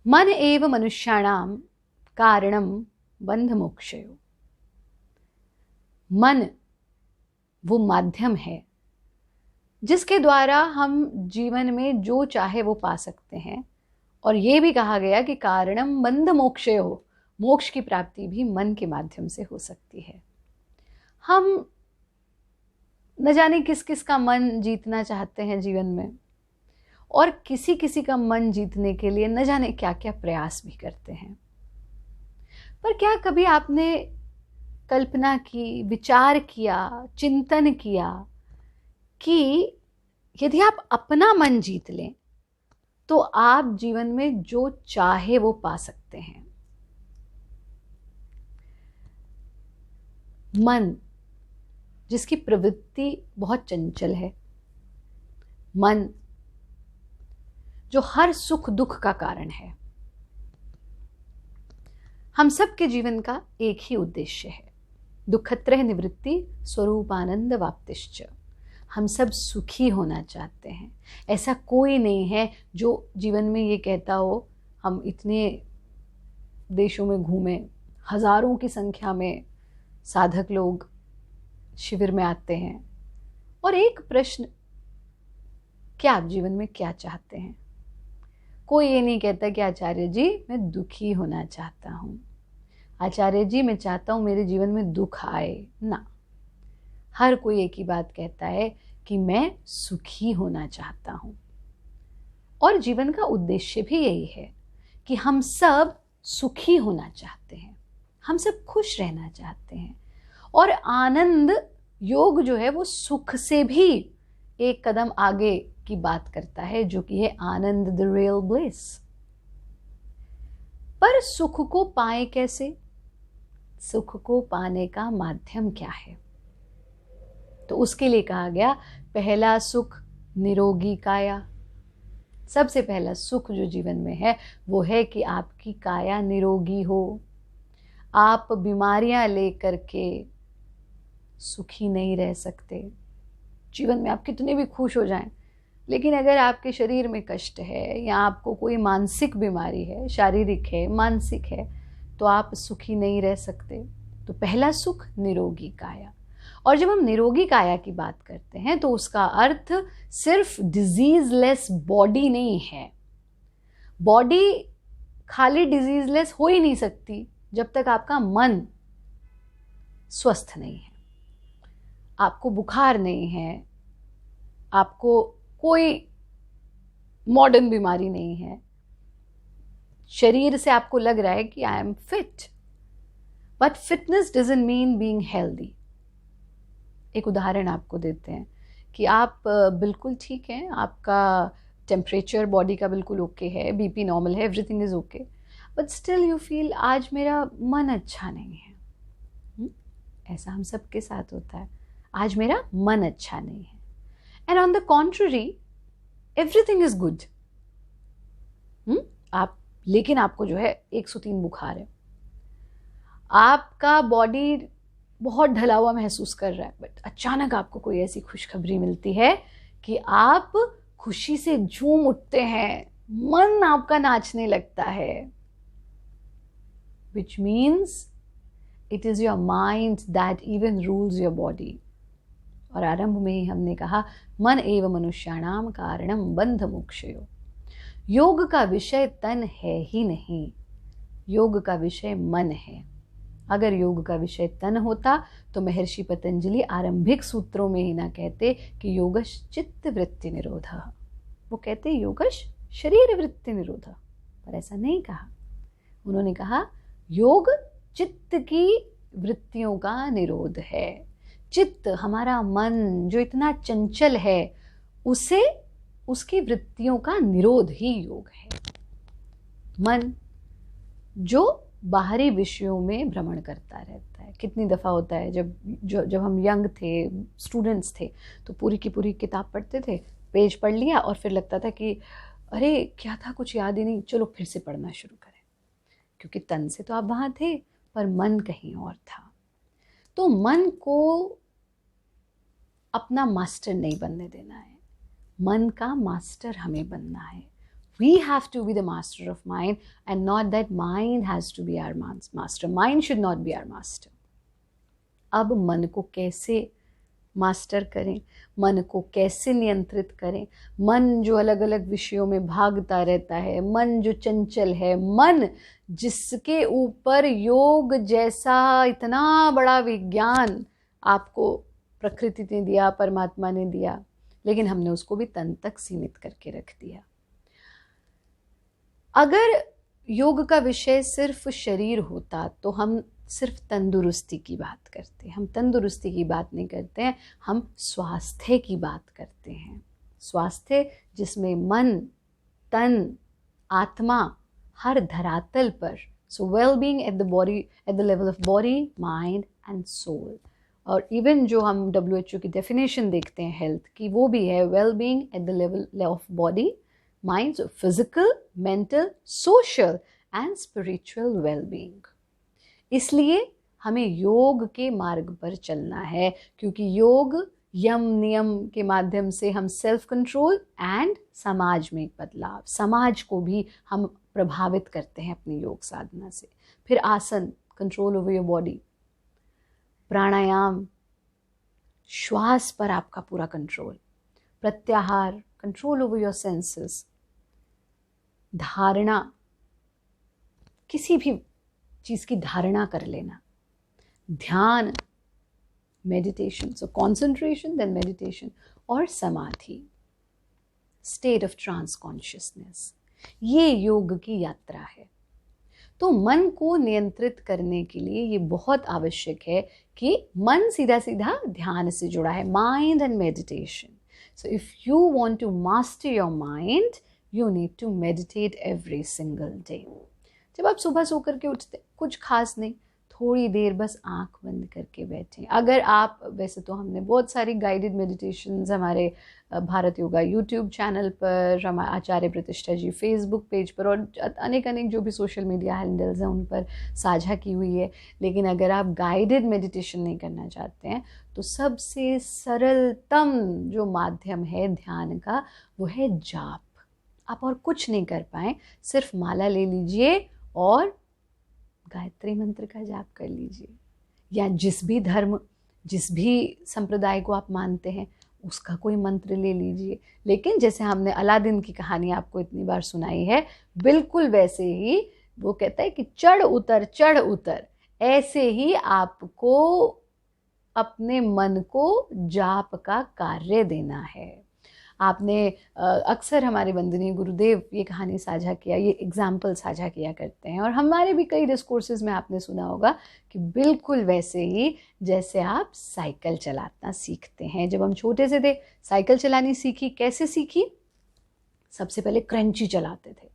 मन एव मनुष्याणाम कारणम बंध मोक्षयो। मन वो माध्यम है जिसके द्वारा हम जीवन में जो चाहे वो पा सकते हैं। और ये भी कहा गया कि कारणम बंध मोक्षयो, मोक्ष की प्राप्ति भी मन के माध्यम से हो सकती है। हम न जाने किस किस का मन जीतना चाहते हैं जीवन में, और किसी किसी का मन जीतने के लिए न जाने क्या क्या प्रयास भी करते हैं। पर क्या कभी आपने कल्पना की, विचार किया, चिंतन किया कि यदि आप अपना मन जीत लें तो आप जीवन में जो चाहे वो पा सकते हैं। मन जिसकी प्रवृत्ति बहुत चंचल है, मन जो हर सुख दुख का कारण है। हम सब के जीवन का एक ही उद्देश्य है, दुखत्रय निवृत्ति स्वरूपानंद वाप्तिश्च। हम सब सुखी होना चाहते हैं। ऐसा कोई नहीं है जो जीवन में ये कहता हो, हम इतने देशों में घूमे, हजारों की संख्या में साधक लोग शिविर में आते हैं, और एक प्रश्न, क्या आप जीवन में क्या चाहते हैं? कोई ये नहीं कहता कि आचार्य जी मैं दुखी होना चाहता हूँ, आचार्य जी मैं चाहता हूँ मेरे जीवन में दुख आए ना। हर कोई एक ही बात कहता है कि मैं सुखी होना चाहता हूँ। और जीवन का उद्देश्य भी यही है कि हम सब सुखी होना चाहते हैं, हम सब खुश रहना चाहते हैं। और आनंद योग जो है वो सुख से भी एक कदम आगे की बात करता है, जो कि है आनंद, द रियल ब्लिस। पर सुख को पाए कैसे? सुख को पाने का माध्यम क्या है? तो उसके लिए कहा गया, पहला सुख निरोगी काया। सबसे पहला सुख जो जीवन में है वो है कि आपकी काया निरोगी हो। आप बीमारियां लेकर के सुखी नहीं रह सकते। जीवन में आप कितने भी खुश हो जाएं, लेकिन अगर आपके शरीर में कष्ट है या आपको कोई मानसिक बीमारी है, शारीरिक है, मानसिक है, तो आप सुखी नहीं रह सकते। तो पहला सुख निरोगी काया। और जब हम निरोगी काया की बात करते हैं तो उसका अर्थ सिर्फ डिजीजलेस बॉडी नहीं है। बॉडी खाली डिजीजलेस हो ही नहीं सकती जब तक आपका मन स्वस्थ नहीं है, आपको बुखार नहीं है, आपको कोई मॉडर्न बीमारी नहीं है, शरीर से आपको लग रहा है कि I am fit. But fitness doesn't mean being healthy. एक उदाहरण आपको देते हैं कि आप बिल्कुल ठीक हैं, आपका टेम्परेचर बॉडी का बिल्कुल ओके है, बीपी नॉर्मल है, everything is okay, but still you feel आज मेरा मन अच्छा नहीं है। ऐसा हम सबके साथ होता है, आज मेरा मन अच्छा नहीं है। And on the contrary everything is good. आप लेकिन आपको जो है 103 बुखार है, आपका बॉडी बहुत ढला हुआ महसूस कर रहा है, बट अचानक आपको कोई ऐसी खुशखबरी मिलती है कि आप खुशी से झूम उठते हैं, मन आपका नाचने लगता है, which means it is your mind that even rules your body। और आरंभ में ही हमने कहा, मन एव मनुष्याणाम कारणम बंध मोक्षयो। योग का विषय तन है ही नहीं, योग का विषय मन है। अगर योग का विषय तन होता तो महर्षि पतंजलि आरंभिक सूत्रों में ही ना कहते कि योगश चित्त वृत्ति निरोध, वो कहते योगश शरीर वृत्ति निरोध। पर ऐसा नहीं कहा, उन्होंने कहा योग चित्त की वृत्तियों का निरोध है। चित्त, हमारा मन जो इतना चंचल है, उसे, उसकी वृत्तियों का निरोध ही योग है। मन जो बाहरी विषयों में भ्रमण करता रहता है। कितनी दफ़ा होता है जब हम यंग थे, स्टूडेंट्स थे, तो पूरी की पूरी किताब पढ़ते थे, पेज पढ़ लिया और फिर लगता था कि अरे क्या था, कुछ याद ही नहीं, चलो फिर से पढ़ना शुरू करें, क्योंकि तन से तो आप वहाँ थे पर मन कहीं और था। तो मन को अपना मास्टर नहीं बनने देना है, मन का मास्टर हमें बनना है। We have to be the master of mind and not that mind has to be our master. Mind should not be our master. अब मन को कैसे मास्टर करें, मन को कैसे नियंत्रित करें? मन जो अलग अलग विषयों में भागता रहता है, मन जो चंचल है, मन जिसके ऊपर योग जैसा इतना बड़ा विज्ञान आपको प्रकृति ने दिया, परमात्मा ने दिया, लेकिन हमने उसको भी तन तक सीमित करके रख दिया। अगर योग का विषय सिर्फ शरीर होता तो हम सिर्फ तंदुरुस्ती की बात करते हैं। हम तंदुरुस्ती की बात नहीं करते हैं, हम स्वास्थ्य की बात करते हैं। स्वास्थ्य जिसमें मन, तन, आत्मा हर धरातल पर, so well being at the body, at the level of body, mind and soul. और इवन जो हम WHO की डेफिनेशन देखते हैं हेल्थ की, वो भी है well being at the level of body, mind, physical, mental, social and spiritual well being. इसलिए हमें योग के मार्ग पर चलना है, क्योंकि योग यम नियम के माध्यम से हम सेल्फ कंट्रोल एंड समाज में एक बदलाव, समाज को भी हम प्रभावित करते हैं अपनी योग साधना से। फिर आसन, कंट्रोल ओवर योर बॉडी, प्राणायाम, श्वास पर आपका पूरा कंट्रोल, प्रत्याहार, कंट्रोल ओवर योर सेंसेस, धारणा, किसी भी चीज़ की धारणा कर लेना, ध्यान, meditation, so concentration then meditation, और समाधि, स्टेट ऑफ ट्रांस कॉन्शियसनेस। ये योग की यात्रा है। तो मन को नियंत्रित करने के लिए ये बहुत आवश्यक है कि मन सीधा सीधा ध्यान से जुड़ा है, mind and meditation. So if you want to master your mind, you need to meditate every single day. जब आप सुबह सो करके उठते, कुछ खास नहीं, थोड़ी देर बस आंख बंद करके बैठें। अगर आप, वैसे तो हमने बहुत सारी गाइडेड मेडिटेशंस हमारे भारत योगा यूट्यूब चैनल पर, हमारे आचार्य प्रतिष्ठा जी फेसबुक पेज पर और अनेक जो भी सोशल मीडिया हैंडल्स हैं उन पर साझा की हुई है। लेकिन अगर आप गाइडेड मेडिटेशन नहीं करना चाहते हैं तो सबसे सरलतम जो माध्यम है ध्यान का, वो है जाप। आप और कुछ नहीं कर पाएँ, सिर्फ माला ले लीजिए और गायत्री मंत्र का जाप कर लीजिए, या जिस भी धर्म, जिस भी संप्रदाय को आप मानते हैं उसका कोई मंत्र ले लीजिए। लेकिन जैसे हमने अलादीन की कहानी आपको इतनी बार सुनाई है, बिल्कुल वैसे ही वो कहता है कि चढ़ उतर, ऐसे ही आपको अपने मन को जाप का कार्य देना है। आपने अक्सर हमारे वंदनीय गुरुदेव ये कहानी साझा किया, ये एग्जाम्पल साझा किया करते हैं, और हमारे भी कई डिस्कोर्सेज में आपने सुना होगा कि बिल्कुल वैसे ही जैसे आप साइकिल चलाना सीखते हैं। जब हम छोटे से थे, साइकिल चलानी सीखी, कैसे सीखी? सबसे पहले क्रंची चलाते थे,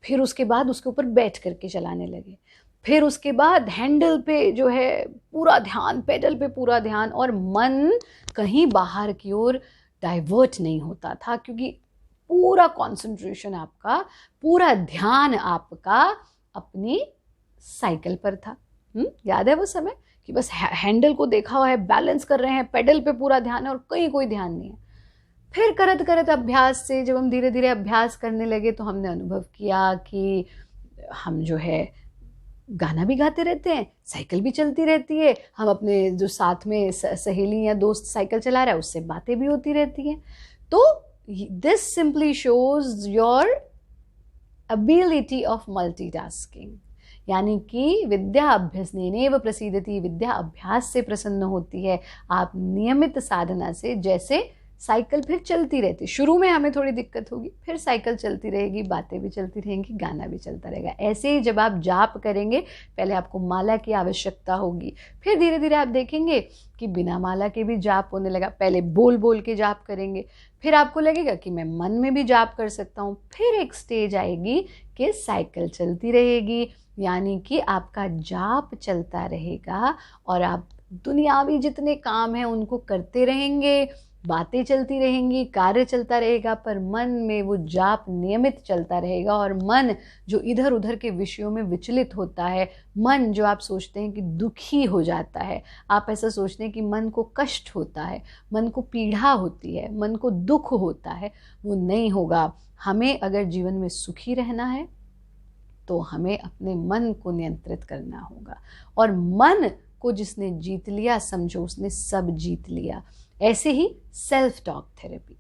फिर उसके बाद उसके ऊपर बैठ करके चलाने लगे, फिर उसके बाद हैंडल पे जो है पूरा ध्यान, पेडल पे पूरा ध्यान, और मन कहीं बाहर की ओर डाइवर्ट नहीं होता था, क्योंकि पूरा कंसंट्रेशन आपका, पूरा ध्यान आपका अपनी साइकिल पर था। याद है वो समय कि बस हैंडल को देखा हुआ है, बैलेंस कर रहे हैं, पेडल पे पूरा ध्यान है और कहीं कोई ध्यान नहीं है। फिर करत करत अभ्यास से जब हम धीरे धीरे अभ्यास करने लगे तो हमने अनुभव किया कि हम जो है गाना भी गाते रहते हैं, साइकिल भी चलती रहती है, हम अपने जो साथ में सहेली या दोस्त साइकिल चला रहा है उससे बातें भी होती रहती हैं। तो this simply shows your ability of multitasking, यानी कि विद्या अभ्यसनेनैव प्रसीदति, विद्या अभ्यास से प्रसन्न होती है। आप नियमित साधना से, जैसे साइकिल फिर चलती रहती, शुरू में हमें थोड़ी दिक्कत होगी, फिर साइकिल चलती रहेगी, बातें भी चलती रहेंगी, गाना भी चलता रहेगा। ऐसे ही जब आप जाप करेंगे, पहले आपको माला की आवश्यकता होगी, फिर धीरे धीरे आप देखेंगे कि बिना माला के भी जाप होने लगा। पहले बोल बोल के जाप करेंगे, फिर आपको लगेगा कि मैं मन में भी जाप कर सकता हूँ, फिर एक स्टेज आएगी कि साइकिल चलती रहेगी, यानी कि आपका जाप चलता रहेगा और आप दुनियावी जितने काम हैं उनको करते रहेंगे, बातें चलती रहेंगी, कार्य चलता रहेगा, पर मन में वो जाप नियमित चलता रहेगा। और मन जो इधर उधर के विषयों में विचलित होता है, मन जो आप सोचते हैं कि दुखी हो जाता है, आप ऐसा सोचते हैं कि मन को कष्ट होता है, मन को पीड़ा होती है, मन को दुख होता है, वो नहीं होगा। हमें अगर जीवन में सुखी रहना है तो हमें अपने मन को नियंत्रित करना होगा। और मन को जिसने जीत लिया, समझो उसने सब जीत लिया। ऐसे ही सेल्फ टॉक थेरेपी,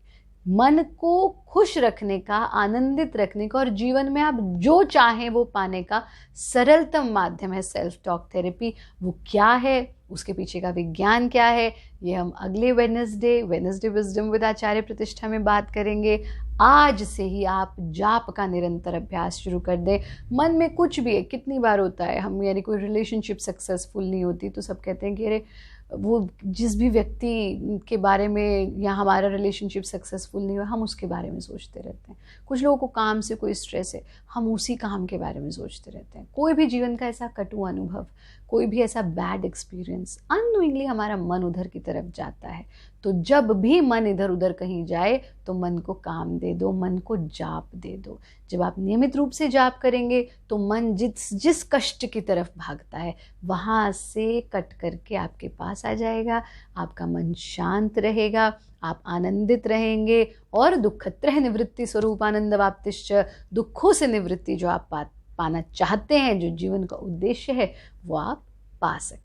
मन को खुश रखने का, आनंदित रखने का और जीवन में आप जो चाहें वो पाने का सरलतम माध्यम है सेल्फ टॉक थेरेपी। वो क्या है, उसके पीछे का विज्ञान क्या है, ये हम अगले वेडनेसडे विजडम विद आचार्य प्रतिष्ठा में बात करेंगे। आज से ही आप जाप का निरंतर अभ्यास शुरू कर दें। मन में कुछ भी है, कितनी बार होता है हम, यानी कोई रिलेशनशिप सक्सेसफुल नहीं होती तो सब कहते हैं कि अरे वो जिस भी व्यक्ति के बारे में या हमारा रिलेशनशिप सक्सेसफुल नहीं हुआ, हम उसके बारे में सोचते रहते हैं। कुछ लोगों को काम से कोई स्ट्रेस है, हम उसी काम के बारे में सोचते रहते हैं। कोई भी जीवन का ऐसा कटु अनुभव, कोई भी ऐसा बैड एक्सपीरियंस, अननोइंगली हमारा मन उधर की तरफ जाता है। तो जब भी मन इधर उधर कहीं जाए तो मन को काम दे दो, मन को जाप दे दो। जब आप नियमित रूप से जाप करेंगे तो मन जिस कष्ट की तरफ भागता है वहाँ से कट करके आपके पास आ जाएगा। आपका मन शांत रहेगा, आप आनंदित रहेंगे और दुःखत्रय निवृत्ति स्वरूप आनंद वाप्तिश्च, दुखों से निवृत्ति जो आप पाना चाहते हैं, जो जीवन का उद्देश्य है, वो आप पा सकते हैं।